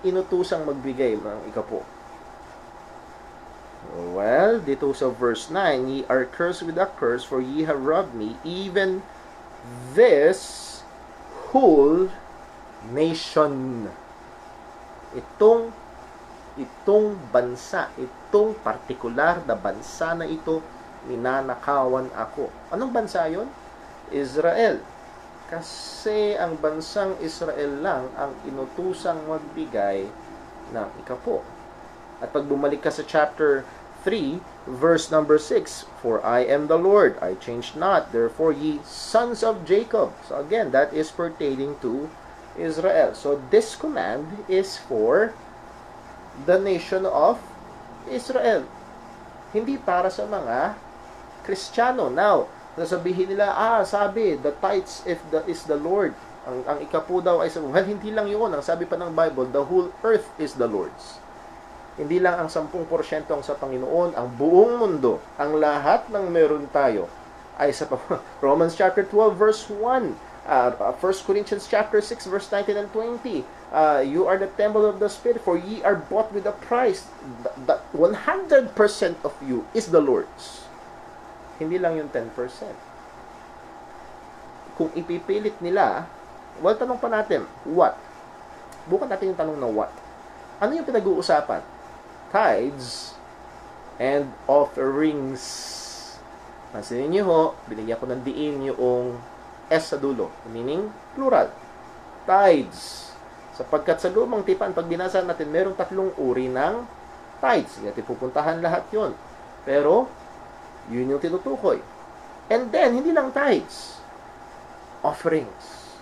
inutusang magbigay ng ikapo? Well, dito sa verse 9, ye are cursed with a curse, for ye have robbed me, even this whole nation. Itong bansa, itong partikular na bansa na ito, ninanakawan ako. Anong bansa yon? Israel. Kasi ang bansang Israel lang ang inutusang magbigay ng ikapo. At pag bumalik ka sa chapter 3, verse number 6, for I am the Lord, I change not, therefore ye sons of Jacob. So again, that is pertaining to Israel. So this command is for the nation of Israel. Hindi para sa mga Kristiyano. Now, sasabihin nila, sabi, the tithes is the Lord. Ang ikapo daw ay, well, hindi lang yun. Ang sabi pa ng Bible, the whole earth is the Lord's. Hindi lang ang 10% ang sa Panginoon, ang buong mundo, ang lahat ng meron tayo ay sa Romans chapter 12 verse 1, 1 Corinthians chapter 6 verse 19 and 20. You are the temple of the Spirit, for ye are bought with a price. The 100% of you is the Lord's. Hindi lang yung 10%. Kung ipipilit nila, well, tanong pa natin, what? Bukan natin yung tanong na what. Ano yung pinag-uusapan? Tithes and offerings. Pansinin niyo ho, binigyan ko ng diin yung S sa dulo, meaning plural. Tithes. Sapagkat sa lumang tipan, pag binasa natin, merong 3 uri ng tithes. Hindi natin pupuntahan lahat yon. Pero, yun yung tinutukoy. And then, hindi lang tithes. Offerings.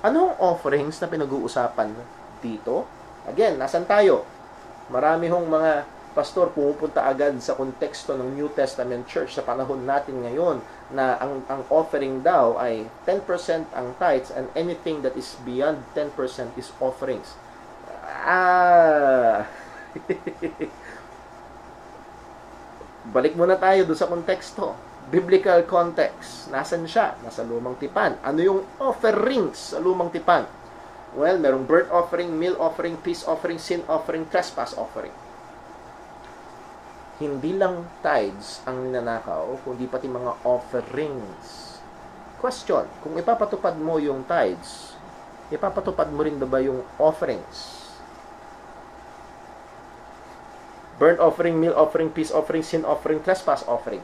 Anong offerings na pinag-uusapan dito? Again, nasan tayo? Marami hong mga pastor, pumupunta agad sa konteksto ng New Testament Church sa panahon natin ngayon na ang offering daw ay 10% ang tithes and anything that is beyond 10% is offerings. Balik muna tayo doon sa konteksto. Biblical context. Nasaan siya? Nasa lumang tipan. Ano yung offerings sa lumang tipan? Well, merong burnt offering, meal offering, peace offering, sin offering, trespass offering. Hindi lang tithes ang ninanakaw, kundi pati mga offerings. Question, kung ipapatupad mo yung tithes, ipapatupad mo rin ba yung offerings? Burnt offering, meal offering, peace offering, sin offering, trespass offering.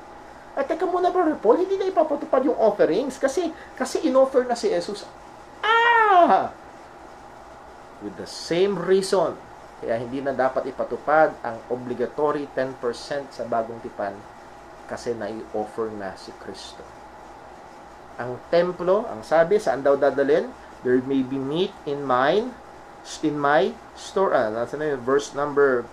At teka muna, Brother Paul, hindi na ipapatupad yung offerings kasi inoffer na si Jesus. With the same reason, kaya hindi na dapat ipatupad ang obligatory 10% sa bagong tipan kasi nai-offer na si Kristo. Ang templo, ang sabi, saan daw dadalhin? There may be meat in my store. Verse number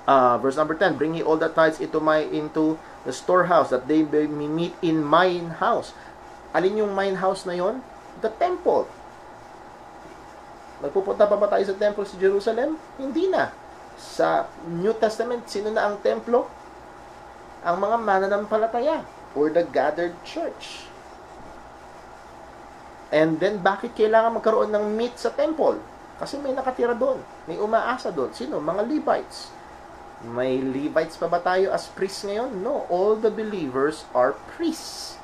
10, bring ye all the tithes into the storehouse, that they may meet in mine house. Alin yung mine house na yon? The temple. Nagpupunta pa ba tayo sa temple sa Jerusalem? Hindi na. Sa New Testament, sino na ang templo? Ang mga mananampalataya or the gathered church. And then, bakit kailangan magkaroon ng meat sa temple? Kasi may nakatira doon. May umaasa doon. Sino? Mga Levites. May Levites pa ba tayo as priests ngayon? No. All the believers are priests.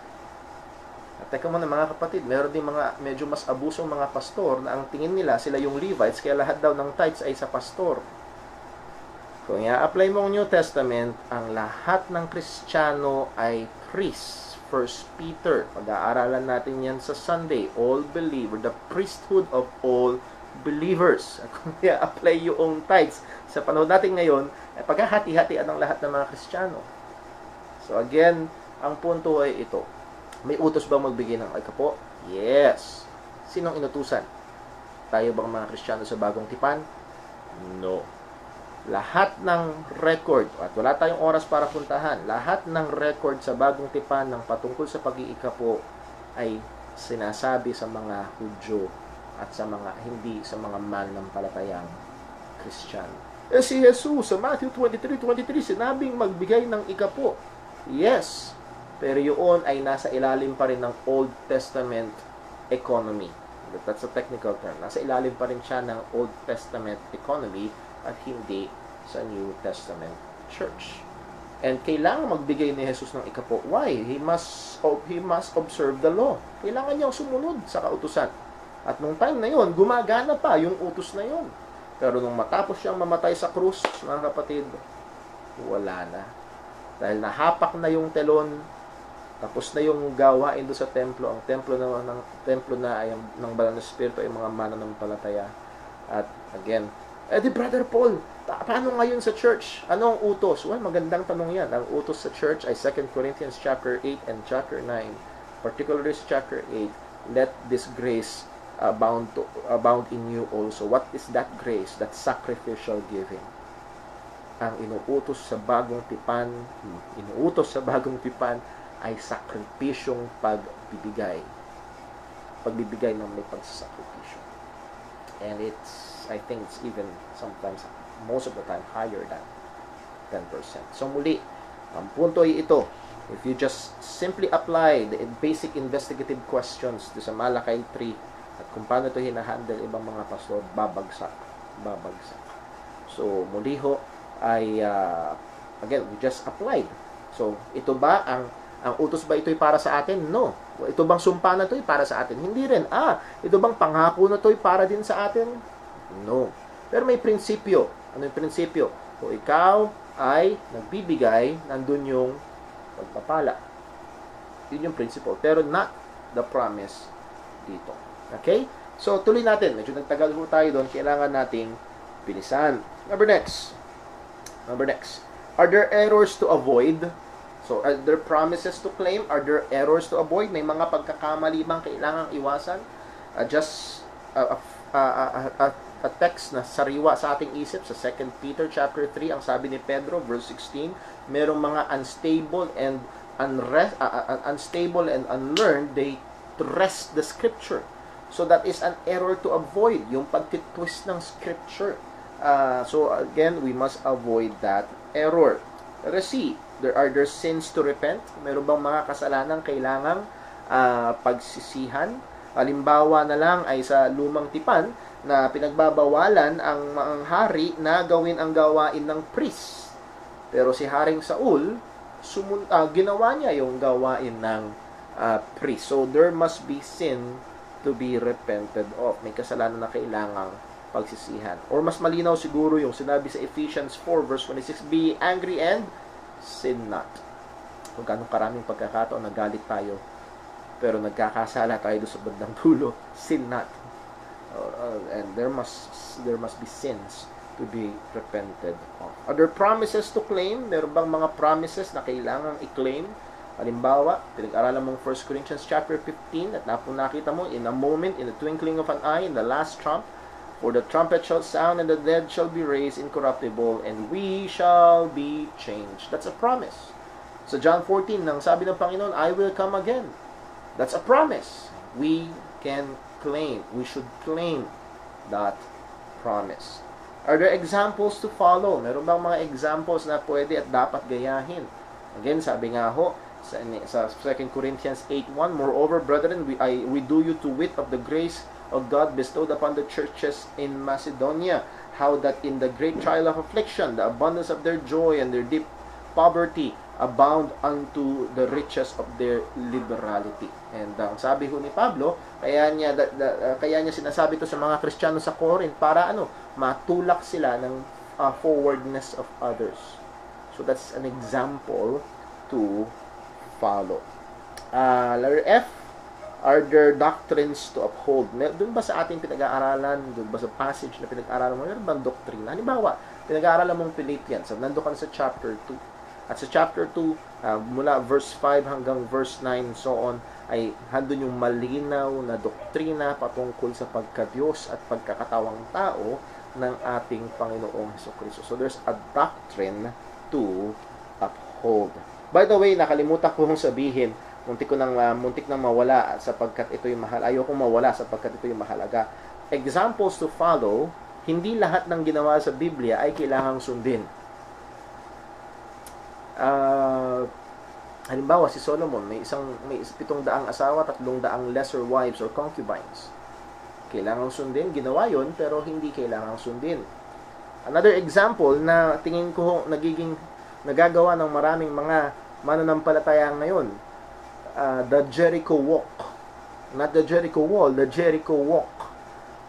At teka muna mga kapatid, meron din mga medyo mas abusong mga pastor na ang tingin nila sila yung Levites, kaya lahat daw ng tithes ay sa pastor. Kung i-apply mo ang New Testament, ang lahat ng Kristiyano ay priests. 1 Peter, pag-aaralan natin yan sa Sunday. All believer, the priesthood of all believers. At kung i-apply yung tithes sa panahon natin ngayon, ay paghahati-hatian ng lahat ng mga Kristiyano. So again, ang punto ay ito. May utos bang magbigay ng ikapo? Yes. Sinong inutusan? Tayo bang mga Kristiyano sa bagong tipan? No. Lahat ng record, at wala tayong oras para puntahan, lahat ng record sa bagong tipan ng patungkol sa pag-iikapo ay sinasabi sa mga Hudyo at sa mga hindi sa mga mananampalatayang Kristiyano. Si Jesus sa Matthew 23:23 sinabing magbigay ng ikapo. Yes. Pero yun ay nasa ilalim pa rin ng Old Testament economy. That's a technical term. Nasa ilalim pa rin siya ng Old Testament economy at hindi sa New Testament church. And kailangan magbigay ni Jesus ng ikapo. Why? He must observe the law. Kailangan niyang sumunod sa kautusan. At nung time na yon, gumagana pa yung utos na yon. Pero nung matapos siyang mamatay sa krus, mga kapatid, wala na. Dahil nahapak na yung telon, tapos na yung gawain doon sa templo. Ang templo na ay ng banal na espiritu ay mga mananampalataya. At again, di Brother Paul, paano ngayon sa church? Ano ang utos? Well, magandang tanong yan. Ang utos sa church ay 2 Corinthians chapter 8 and chapter 9. Particularly sa chapter 8, let this grace abound in you also. What is that grace? That sacrificial giving. Ang inuutos sa bagong tipan ay sakripisyong pagbibigay. Pagbibigay ng may pagsasakripisyo. And I think it's even sometimes, most of the time, higher than 10%. So muli, ang punto ay ito. If you just simply apply the basic investigative questions to sa Malakay 3 at kung paano ito hinahandle ibang mga pastor, babagsak. So muli ho, ay again, we just applied. So ito ba ang utos ba ito'y para sa atin? No. Ito bang sumpa na ito'y para sa atin? Hindi rin. Ito bang pangako na ito'y para din sa atin? No. Pero may prinsipyo. Ano yung prinsipyo? Kung ikaw ay nagbibigay, nandun yung pagpapala. Yun yung principle. Pero not the promise dito. Okay? So, tuloy natin. Medyo nagtagal ho tayo doon. Kailangan nating bilisan. Number next. Are there errors to avoid? So, are there promises to claim? Are there errors to avoid? May mga pagkakamali bang kailangang iwasan? a text na sariwa sa ating isip sa 2 Peter chapter 3, ang sabi ni Pedro, verse 16, merong mga unstable and unlearned, they wrest the scripture. So that is an error to avoid, yung pagtitwist ng scripture. So again, we must avoid that error. C, there sins to repent. Meron bang mga kasalanan kailangang pagsisihan? Halimbawa na lang ay sa lumang tipan na pinagbabawalan ang mga hari na gawin ang gawain ng priest. Pero si Haring Saul, ginawa niya yung gawain ng priest. So there must be sin to be repented of. May kasalanan na kailangang pagsisihan. Or mas malinaw siguro yung sinabi sa Ephesians 4 verse 26, be angry and sin not. Kung ganong karaming pagkakataon nagalit tayo, pero nagkakasala tayo doon sa bandang dulo, sin not. And there must be sins to be repented of. Other promises to claim, meron bang mga promises na kailangang i-claim? Halimbawa, pinag-aralan mong 1 Corinthians chapter 15 at nakita mo, in a moment, in the twinkling of an eye, in the last trump, for the trumpet shall sound and the dead shall be raised incorruptible and we shall be changed. That's a promise. So John 14, nang sabi ng Panginoon, I will come again. That's a promise. We can claim. We should claim that promise. Are there examples to follow? Meron bang mga examples na pwede at dapat gayahin? Again, sabi nga ho, sa 2 Corinthians 8:1, moreover, brethren, we do you to wit of the grace of God bestowed upon the churches in Macedonia, how that in the great trial of affliction, the abundance of their joy and their deep poverty abound unto the riches of their liberality. And ang sabi ho ni Pablo, kaya niya sinasabi to sa mga Kristiyano sa Corinth para matulak sila ng forwardness of others. So that's an example to follow. Letter F, are there doctrines to uphold? Doon ba sa ating pinag-aaralan, doon ba sa passage na pinag-aaralan mo, meron bang doktrina? Halimbawa, pinag-aaralan mong Philippians, nandun ka sa chapter 2. At sa chapter 2, mula verse 5 hanggang verse 9, so on, ay handun yung malinaw na doktrina patungkol sa pagka-Diyos at pagkakatawang tao ng ating Panginoong Hesukristo. So there's a doctrine to uphold. By the way, nakalimutan ko sabihin, muntik nang mawala sapagkat ito yung mahal. Ayokong mawala sapagkat ito yung mahalaga. Examples to follow, hindi lahat ng ginawa sa Biblia ay kailangang sundin. Halimbawa, si Solomon, may 700 asawa, 300 lesser wives or concubines. Kailangang sundin, ginawa yon pero hindi kailangang sundin. Another example na tingin ko nagagawa ng maraming mga mananampalataya ngayon, the Jericho Walk. Not the Jericho Wall, the Jericho Walk.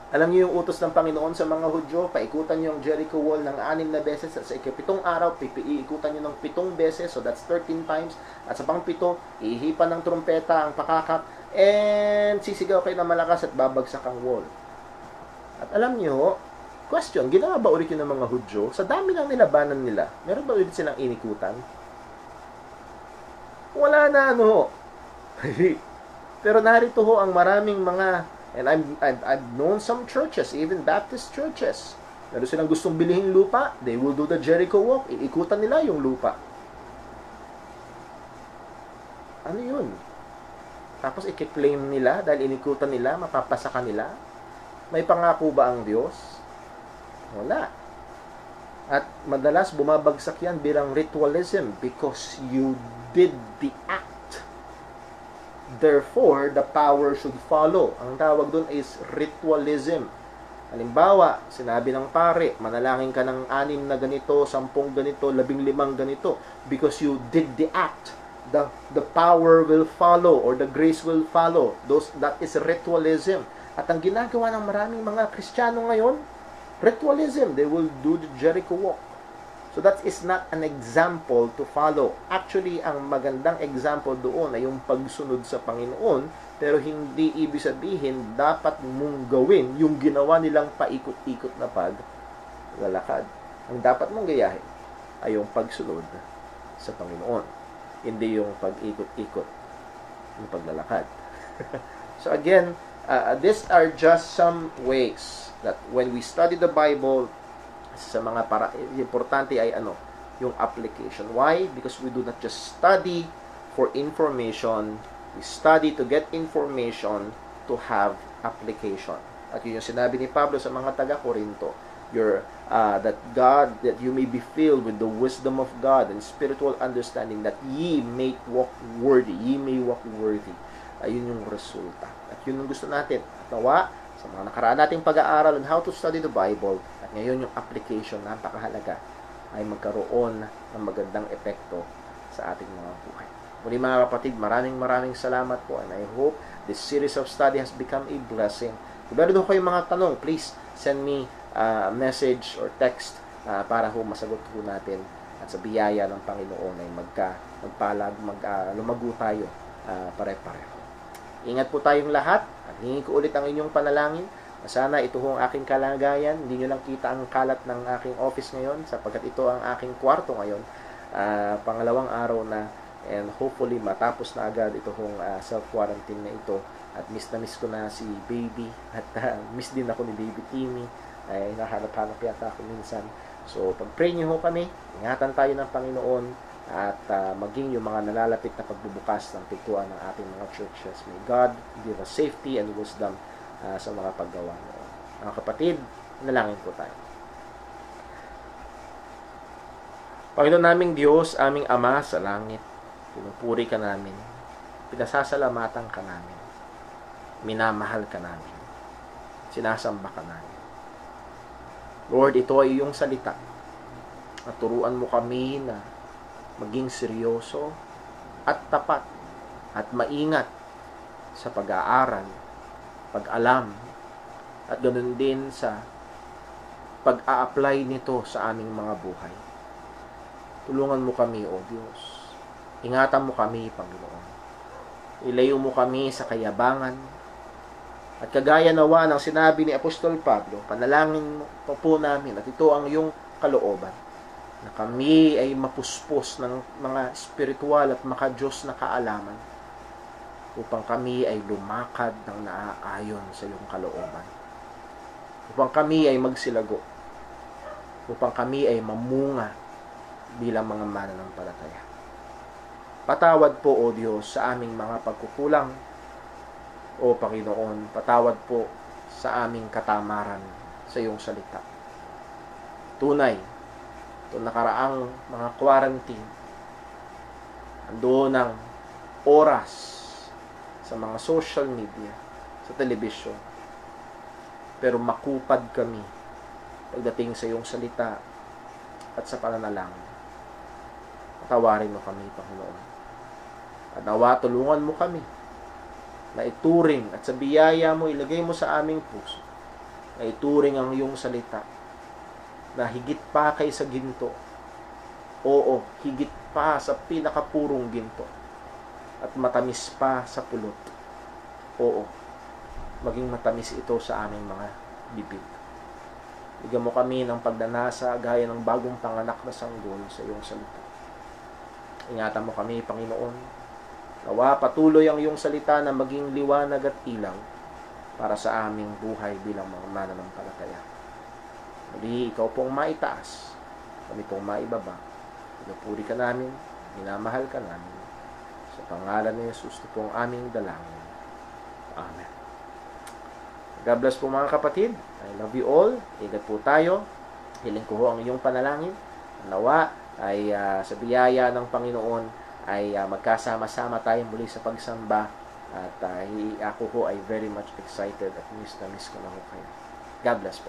Alam niyo yung utos ng Panginoon sa mga Hudyo, paikutan niyo yung Jericho Wall ng 6 na beses at sa ika-7 araw, iikutan niyo ng 7 beses, so that's 13 times. At sa pang-7, ihipan ng trumpeta ang pakakak, and sisigaw kayo na malakas at babagsak ang wall. At alam niyo, question, ginawa ba ulit yun ng mga Hudyo? Sa dami ng nilabanan nila, meron ba ulit silang inikutan? Wala na Pero narito ho ang maraming mga, and I've known some churches, even Baptist churches, meron silang gustong bilihin lupa, they will do the Jericho Walk, iikutan nila yung lupa. Ano yun? Tapos i-claim nila, dahil inikutan nila, mapapasakan nila. May pangako ba ang Diyos? Wala. At madalas bumabagsak yan bilang ritualism because you did the act. Therefore, the power should follow. Ang tawag doon is ritualism. Halimbawa, sinabi ng pare, manalangin ka ng 6 na ganito, 10 ganito, 15 ganito. Because you did the act, the power will follow or the grace will follow. That is ritualism. At ang ginagawa ng maraming mga Kristiyano ngayon, ritualism. They will do the Jericho Walk. So that is not an example to follow. Actually, ang magandang example doon ay yung pagsunod sa Panginoon, pero hindi ibig sabihin dapat mong gawin yung ginawa nilang paikot-ikot na paglalakad. Ang dapat mong gayahin ay yung pagsunod sa Panginoon, hindi yung pag-ikot-ikot ng paglalakad. So again, These are just some ways that when we study the Bible, sa mga importante ay yung application. Why? Because we do not just study for information, we study to get information to have application. At yun yung sinabi ni Pablo sa mga taga-Korinto, that you may be filled with the wisdom of God and spiritual understanding, that ye may walk worthy. Ayun yung resulta. At yun yung gusto natin. At nawa, sa mga nakaraan nating pag-aaral on how to study the Bible, at ngayon yung application, napakahalaga, ay magkaroon ng magandang epekto sa ating mga buhay. Muli mga kapatid, maraming salamat po, and I hope this series of study has become a blessing. Kung meron kayo mga tanong, please send me a message or text para masagot po natin, at sa biyaya ng Panginoon ay lumago tayo pare-pareho. Ingat po tayong lahat, at hingin ko ulit ang inyong panalangin na sana ito ang aking kalagayan. Hindi nyo lang kita ang kalat ng aking office ngayon, sapagkat ito ang aking kwarto ngayon. Pangalawang araw na, and hopefully matapos na agad itong self-quarantine na ito. At miss ko na si baby, at miss din ako ni baby Timmy. Ay nahanap-hanap yata ako minsan. So pag-pray nyo kami, ingatan tayo ng Panginoon, at maging yung mga nalalapit na pagbubukas ng pintuan ng ating mga churches. May God give us safety and wisdom sa mga paggawa noon. Mga kapatid, nalangin po tayo. Panginoon naming Diyos, aming Ama sa langit, pinupuri ka namin, pinasasalamatan ka namin, minamahal ka namin, sinasamba ka namin. Lord, ito ay iyong salita. At turuan mo kami na maging seryoso at tapat at maingat sa pag-aaral, pag-alam, at ganoon din sa pag-a-apply nito sa aming mga buhay. Tulungan mo kami, O Diyos. Ingatan mo kami, Panginoon. Ilayo mo kami sa kayabangan. At kagaya nawa ng sinabi ni Apostol Pablo, panalangin mo po namin, at ito ang iyong kalooban, na kami ay mapuspos ng mga spiritual at maka-Diyos na kaalaman, upang kami ay lumakad ng naaayon sa iyong kalooban, upang kami ay magsilago, upang kami ay mamunga bilang mga mananampalataya. Patawad po, O Diyos, sa aming mga pagkukulang. O Panginoon, patawad po sa aming katamaran sa iyong salita. Tunay, ito nakaraang mga quarantine, andoon ang oras sa mga social media, sa telebisyon, pero makupad kami pagdating sa iyong salita at sa pananalangin. Patawarin mo kami, Panginoon. At nawa, tulungan mo kami na ituring, at sa biyaya mo, ilagay mo sa aming puso, na ituring ang iyong salita na higit pa kaysa ginto. Oo, higit pa sa pinakapurong ginto, at matamis pa sa pulot. Oo, maging matamis ito sa aming mga bibig. Bigyan mo kami ng pagdanasa gaya ng bagong panganak na sanggol sa iyong salita. Ingatan mo kami, Panginoon. Nawa patuloy ang iyong salita na maging liwanag at ilaw para sa aming buhay bilang mga mananampalataya. Muli, ikaw pong maitaas, kami pong maibaba. Pinupuri ka namin, minamahal ka namin. Sa pangalan ni Jesus, ito pong aming dalangin. Amen. God bless po mga kapatid. I love you all. Ingat po tayo. Hiling ko ho ang iyong panalangin. Nawa ay sa biyaya ng Panginoon ay magkasama-sama tayo muli sa pagsamba. At ako ho ay very much excited at miss na miss ko na ho kayo. God bless po.